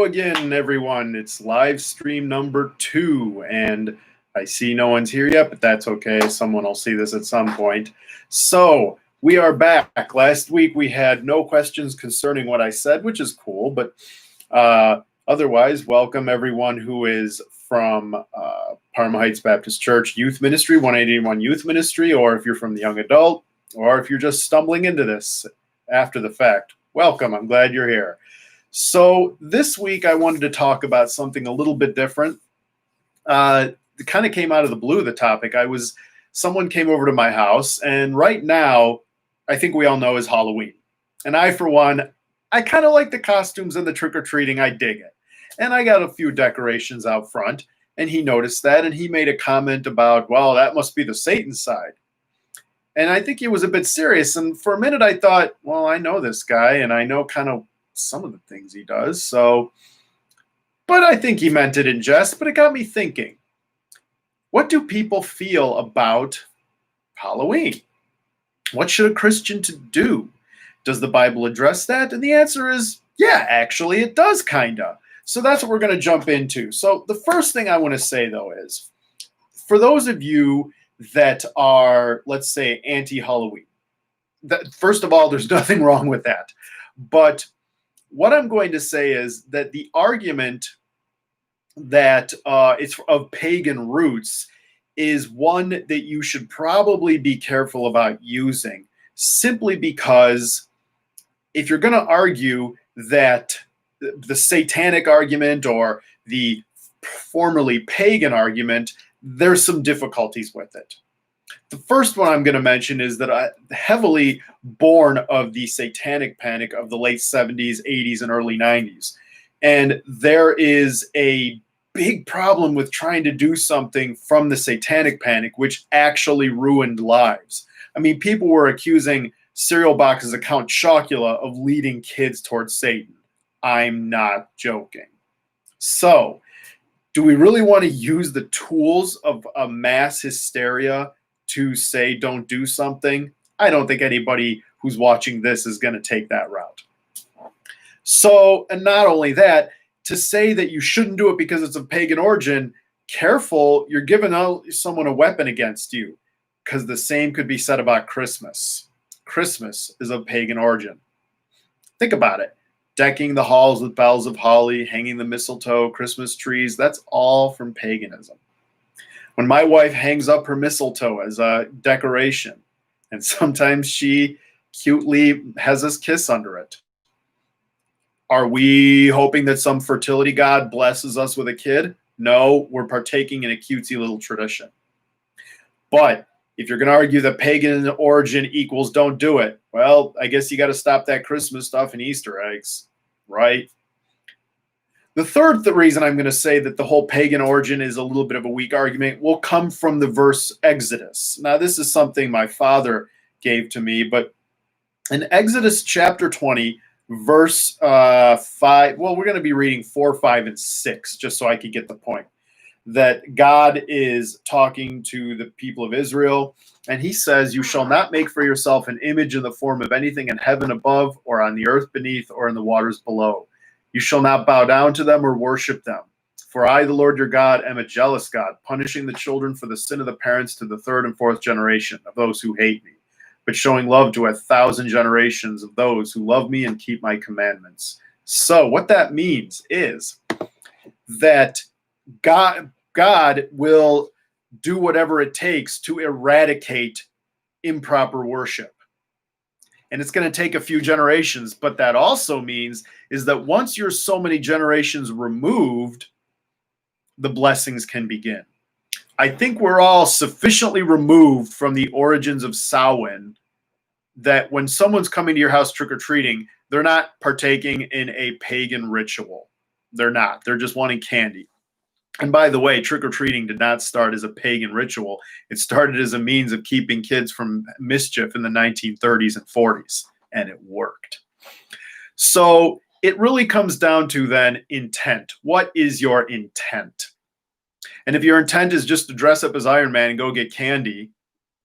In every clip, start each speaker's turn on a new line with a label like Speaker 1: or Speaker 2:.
Speaker 1: again, everyone. It's live stream number 2, and I see no one's here yet, but that's okay. Someone will see this at some point. So we are back. Last week we had no questions concerning what I said, which is cool, but otherwise, welcome everyone who is from Parma Heights Baptist Church Youth Ministry, 181 Youth Ministry, or if you're from the young adult, or if you're just stumbling into this after the fact. Welcome. I'm glad you're here. So this week I wanted to talk about something a little bit different. It kind of came out of the blue, the topic. Someone came over to my house, and right now, I think we all know is Halloween. And I, for one, I kind of like the costumes and the trick-or-treating. I dig it. And I got a few decorations out front, and he noticed that, and he made a comment about, well, that must be the Satan side. And I think he was a bit serious. And for a minute, I thought, well, I know this guy, and I know kind of some of the things he does. But I think he meant it in jest, but it got me thinking, what do people feel about Halloween? What should a Christian do? Does the Bible address that? And the answer is, yeah, actually it does, kinda. So that's what we're going to jump into. So the first thing I want to say, though, is for those of you that are, let's say, anti-Halloween, first of all, there's nothing wrong with that. But what I'm going to say is that the argument that it's of pagan roots is one that you should probably be careful about using, simply because if you're going to argue that the satanic argument or the formerly pagan argument, there's some difficulties with it. The first one I'm going to mention is that I'm heavily born of the satanic panic of the late 70s, 80s, and early 90s. And there is a big problem with trying to do something from the satanic panic, which actually ruined lives. I mean, people were accusing cereal boxes of Count Chocula of leading kids towards Satan. I'm not joking. So, do we really want to use the tools of a mass hysteria to say don't do something? I don't think anybody who's watching this is going to take that route. So, and not only that, to say that you shouldn't do it because it's of pagan origin, careful, you're giving someone a weapon against you, because the same could be said about Christmas. Christmas is of pagan origin. Think about it. Decking the halls with boughs of holly, hanging the mistletoe, Christmas trees, that's all from paganism. When my wife hangs up her mistletoe as a decoration, and sometimes she cutely has us kiss under it, are we hoping that some fertility god blesses us with a kid? No, we're partaking in a cutesy little tradition. But if you're going to argue that pagan origin equals don't do it, well, I guess you got to stop that Christmas stuff and Easter eggs, right? The third reason I'm going to say that the whole pagan origin is a little bit of a weak argument will come from the verse Exodus. Now, this is something my father gave to me, but in Exodus chapter 20, verse 5, well, we're going to be reading 4, 5, and 6, just so I could get the point. That God is talking to the people of Israel, and he says, "You shall not make for yourself an image in the form of anything in heaven above, or on the earth beneath, or in the waters below. You shall not bow down to them or worship them. For I, the Lord your God, am a jealous God, punishing the children for the sin of the parents to the third and fourth generation of those who hate me, but showing love to 1,000 generations of those who love me and keep my commandments." So what that means is that God will do whatever it takes to eradicate improper worship. And it's going to take a few generations, but that also means is that once you're so many generations removed, the blessings can begin. I think we're all sufficiently removed from the origins of Samhain that when someone's coming to your house trick-or-treating, they're not partaking in a pagan ritual. They're not. They're just wanting candy. And by the way, trick-or-treating did not start as a pagan ritual. It started as a means of keeping kids from mischief in the 1930s and 40s, and it worked. So it really comes down to then intent. What is your intent? And if your intent is just to dress up as Iron Man and go get candy,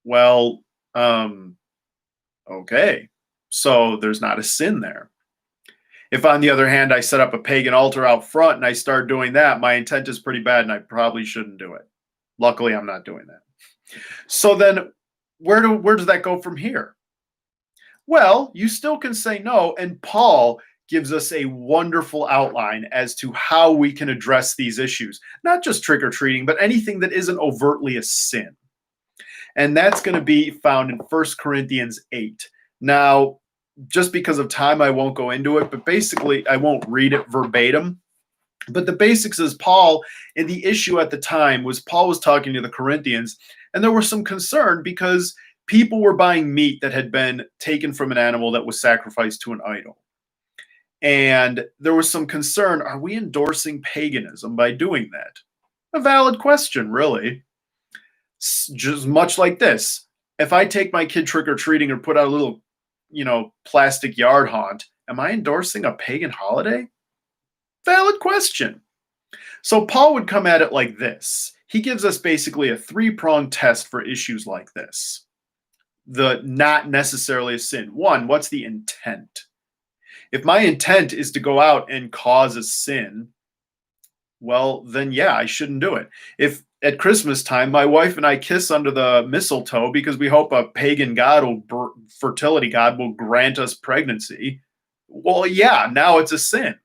Speaker 1: well, okay, so there's not a sin there. If, on the other hand, I set up a pagan altar out front and I start doing that, my intent is pretty bad and I probably shouldn't do it. Luckily, I'm not doing that. So then where does that go from here? Well, you still can say no, and Paul gives us a wonderful outline as to how we can address these issues. Not just trick-or-treating, but anything that isn't overtly a sin. And that's going to be found in 1 Corinthians 8. Now, just because of time, I won't go into it, but basically, I won't read it verbatim. But the basics is Paul, and the issue at the time was Paul was talking to the Corinthians, and there was some concern because people were buying meat that had been taken from an animal that was sacrificed to an idol. And there was some concern, are we endorsing paganism by doing that? A valid question, really. Just much like this. If I take my kid trick-or-treating or put out a little, plastic yard haunt, am I endorsing a pagan holiday? Valid question. So Paul would come at it like this. He gives us basically a three-pronged test for issues like this. The not necessarily a sin. One, what's the intent? If my intent is to go out and cause a sin, well, then yeah, I shouldn't do it. If at Christmas time, my wife and I kiss under the mistletoe because we hope a pagan god fertility god will grant us pregnancy, well, yeah, now it's a sin.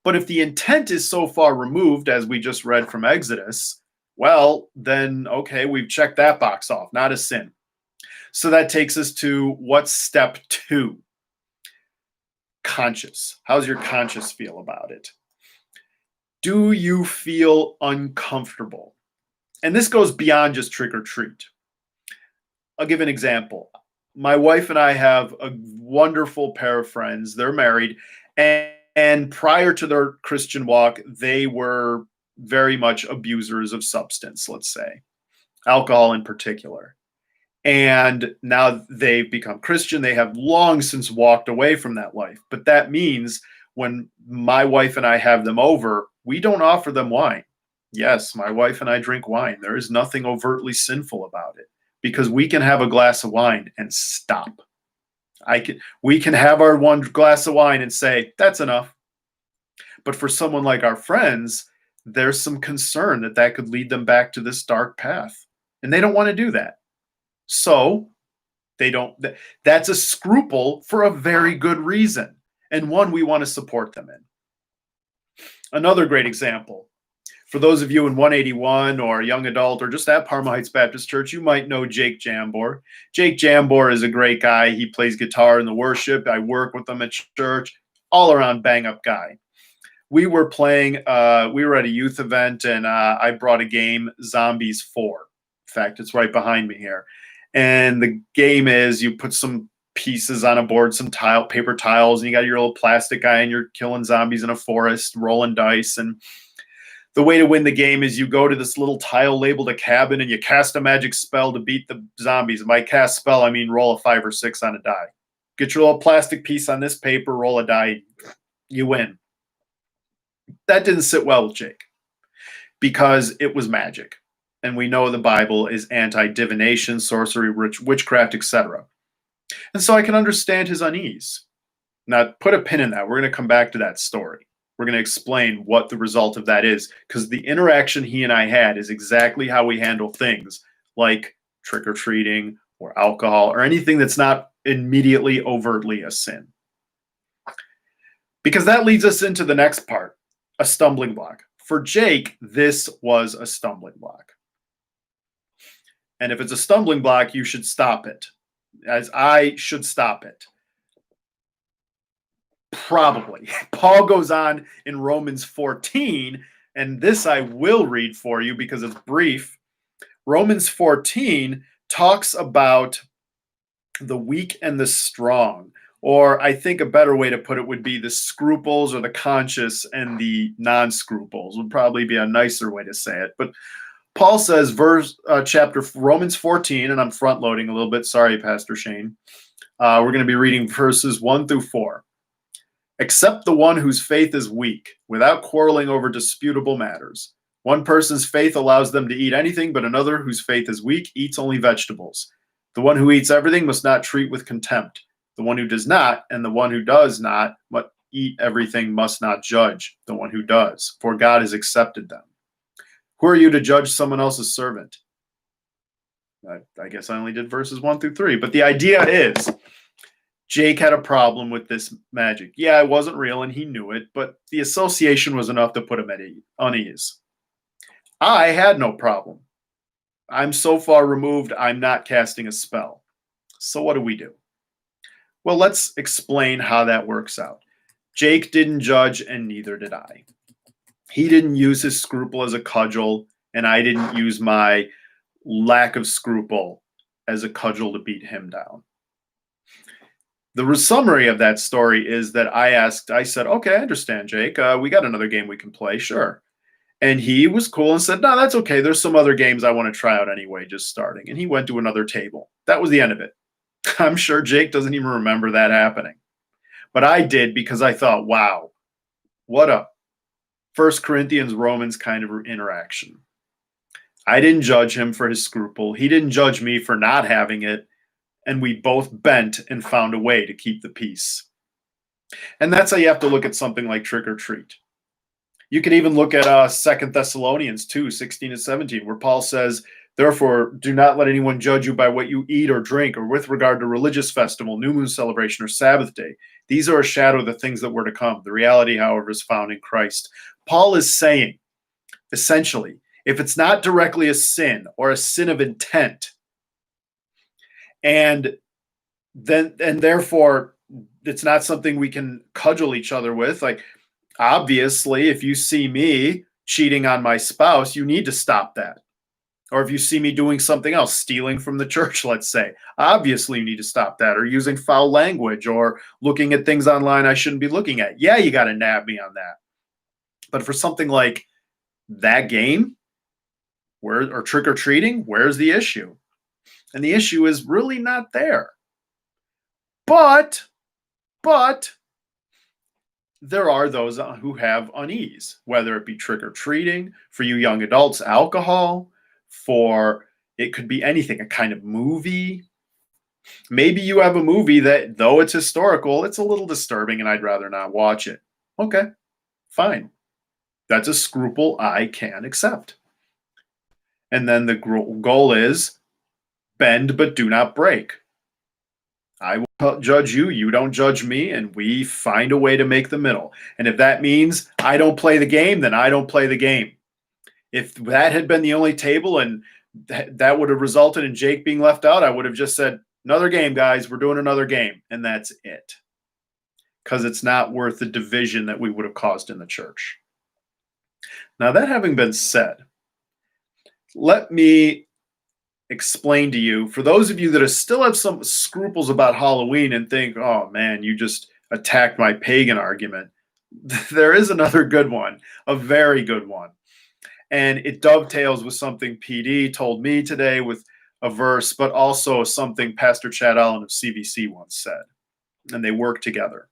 Speaker 1: But if the intent is so far removed, as we just read from Exodus, well, then, okay, we've checked that box off, not a sin. So that takes us to what's step 2? Conscience. How's your conscience feel about it? Do you feel uncomfortable? And this goes beyond just trick or treat. I'll give an example. My wife and I have a wonderful pair of friends. They're married, and prior to their Christian walk, they were very much abusers of substance, let's say, alcohol in particular. And now they've become Christian. They have long since walked away from that life. But that means when my wife and I have them over, we don't offer them wine. Yes, my wife and I drink wine. There is nothing overtly sinful about it because we can have a glass of wine and stop. We can have our one glass of wine and say, that's enough. But for someone like our friends, there's some concern that could lead them back to this dark path. And they don't want to do that. So that's a scruple for a very good reason, and one we want to support them in. Another great example, for those of you in 181 or young adult or just at Parma Heights Baptist Church, you might know Jake Jambor. Jake Jambor is a great guy. He plays guitar in the worship. I work with him at church, all around bang up guy. We were at a youth event, and I brought a game, Zombies 4. In fact, it's right behind me here. And the game is you put some pieces on a board, some paper tiles, and you got your little plastic guy and you're killing zombies in a forest, rolling dice. And the way to win the game is you go to this little tile labeled a cabin and you cast a magic spell to beat the zombies. And by cast spell, I mean roll a 5 or 6 on a die. Get your little plastic piece on this paper, roll a die, you win. That didn't sit well with Jake because it was magic. And we know the Bible is anti-divination, sorcery, witchcraft, etc. And so I can understand his unease. Now, put a pin in that. We're going to come back to that story. We're going to explain what the result of that is, because the interaction he and I had is exactly how we handle things like trick-or-treating or alcohol or anything that's not immediately overtly a sin. Because that leads us into the next part, a stumbling block. For Jake, this was a stumbling block. And if it's a stumbling block, you should stop it, as I should stop it. Probably. Paul goes on in Romans 14, and this I will read for you because it's brief. Romans 14 talks about the weak and the strong, or I think a better way to put it would be the scruples or the conscious and the non-scruples would probably be a nicer way to say it. But Paul says, Romans 14, and I'm front-loading a little bit. Sorry, Pastor Shane. We're going to be reading verses 1 through 4. Except the one whose faith is weak, without quarreling over disputable matters. One person's faith allows them to eat anything, but another whose faith is weak eats only vegetables. The one who eats everything must not treat with contempt The one who does not, and the one who does not, but eat everything must not judge the one who does, for God has accepted them. Who are you to judge someone else's servant? I guess I only did verses 1 through 3, but the idea is Jake had a problem with this magic. Yeah, it wasn't real and he knew it, but the association was enough to put him at unease. I had no problem. I'm so far removed, I'm not casting a spell. So what do we do? Well, let's explain how that works out. Jake didn't judge, and neither did I. He didn't use his scruple as a cudgel, and I didn't use my lack of scruple as a cudgel to beat him down. The summary of that story is that I said, okay, I understand, Jake. We got another game we can play, sure. And he was cool and said, no, that's okay. There's some other games I want to try out anyway, just starting. And he went to another table. That was the end of it. I'm sure Jake doesn't even remember that happening. But I did, because I thought, wow, what a 1 Corinthians Romans kind of interaction. I didn't judge him for his scruple. He didn't judge me for not having it. And we both bent and found a way to keep the peace. And that's how you have to look at something like Trick or Treat. You could even look at 2 Thessalonians 2, 16 and 17, where Paul says, therefore, do not let anyone judge you by what you eat or drink, or with regard to religious festival, new moon celebration, or Sabbath day. These are a shadow of the things that were to come. The reality, however, is found in Christ. Paul is saying, essentially, if it's not directly a sin or a sin of intent, and therefore it's not something we can cudgel each other with. Like, obviously, if you see me cheating on my spouse, you need to stop that. Or if you see me doing something else, stealing from the church, let's say, obviously you need to stop that. Or using foul language, or looking at things online I shouldn't be looking at. Yeah, you got to nab me on that. But for something like that game, or trick or treating, where's the issue? And the issue is really not there. But there are those who have unease, whether it be trick or treating, for you young adults, alcohol, for it could be anything, a kind of movie. Maybe you have a movie that, though it's historical, it's a little disturbing and I'd rather not watch it. Okay, fine. That's a scruple I can accept. And then the goal is bend but do not break. I will judge you, you don't judge me, and we find a way to make the middle. And if that means I don't play the game, then I don't play the game. If that had been the only table and that would have resulted in Jake being left out, I would have just said, another game, guys, we're doing another game. And that's it. Because it's not worth the division that we would have caused in the church. Now, that having been said, let me explain to you, for those of you that still have some scruples about Halloween and think, oh man, you just attacked my pagan argument, there is another good one, a very good one. And it dovetails with something PD told me today with a verse, but also something Pastor Chad Allen of CVC once said. And they work together.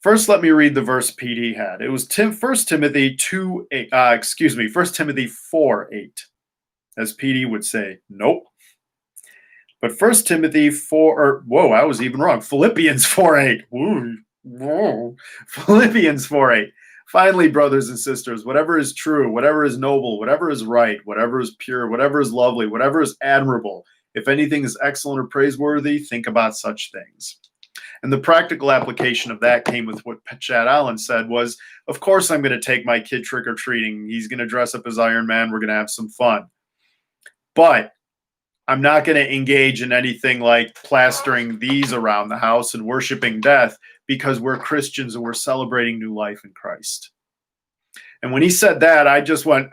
Speaker 1: First, let me read the verse PD had. It was 1 Timothy 1 Timothy 4:8. As PD would say, nope. But 1 Timothy 4, I was even wrong. Philippians 4:8. Whoa. Philippians 4:8. Finally, brothers and sisters, whatever is true, whatever is noble, whatever is right, whatever is pure, whatever is lovely, whatever is admirable, if anything is excellent or praiseworthy, think about such things. And the practical application of that came with what Chad Allen said was, of course I'm going to take my kid trick-or-treating. He's going to dress up as Iron Man. We're going to have some fun. But I'm not going to engage in anything like plastering these around the house and worshiping death, because we're Christians and we're celebrating new life in Christ. And when he said that, I just went,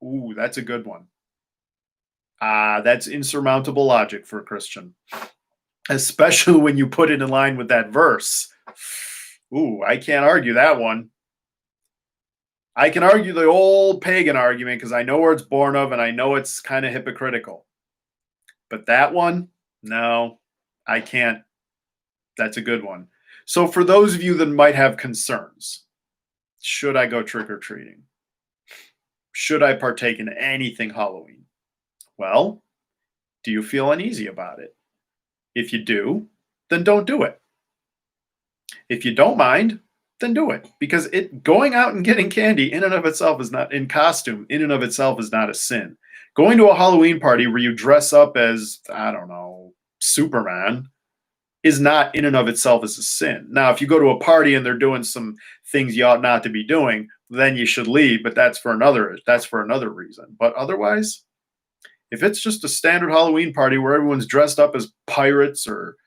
Speaker 1: ooh, that's a good one. That's insurmountable logic for a Christian, especially when you put it in line with that verse. Ooh, I can't argue that one. I can argue the old pagan argument because I know where it's born of and I know it's kind of hypocritical. But that one, no, I can't. That's a good one. So for those of you that might have concerns, should I go trick-or-treating? Should I partake in anything Halloween? Well, do you feel uneasy about it? If you do, then don't do it. If you don't mind, then do it, because going out and getting candy in and of itself is not, in costume in and of itself, is not a sin. Going to a Halloween party where you dress up as, I don't know, Superman is not in and of itself as a sin. Now, if you go to a party and they're doing some things you ought not to be doing, then you should leave, but that's for another reason. But otherwise, if it's just a standard Halloween party where everyone's dressed up as pirates or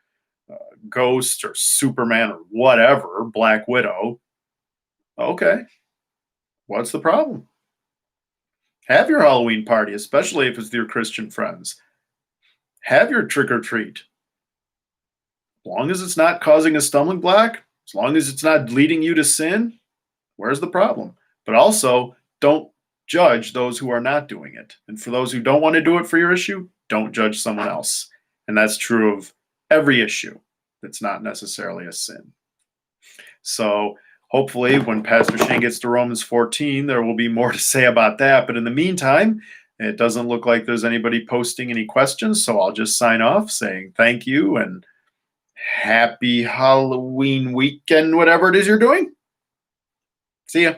Speaker 1: Ghost or Superman or whatever, Black Widow, okay, what's the problem? Have your Halloween party, especially if it's with your Christian friends. Have your trick or treat. As long as it's not causing a stumbling block, as long as it's not leading you to sin, where's the problem? But also, don't judge those who are not doing it. And for those who don't want to do it for your issue, don't judge someone else. And that's true of every issue that's not necessarily a sin. So hopefully when Pastor Shane gets to Romans 14, there will be more to say about that. But in the meantime, it doesn't look like there's anybody posting any questions. So I'll just sign off saying thank you and happy Halloween weekend, whatever it is you're doing. See ya.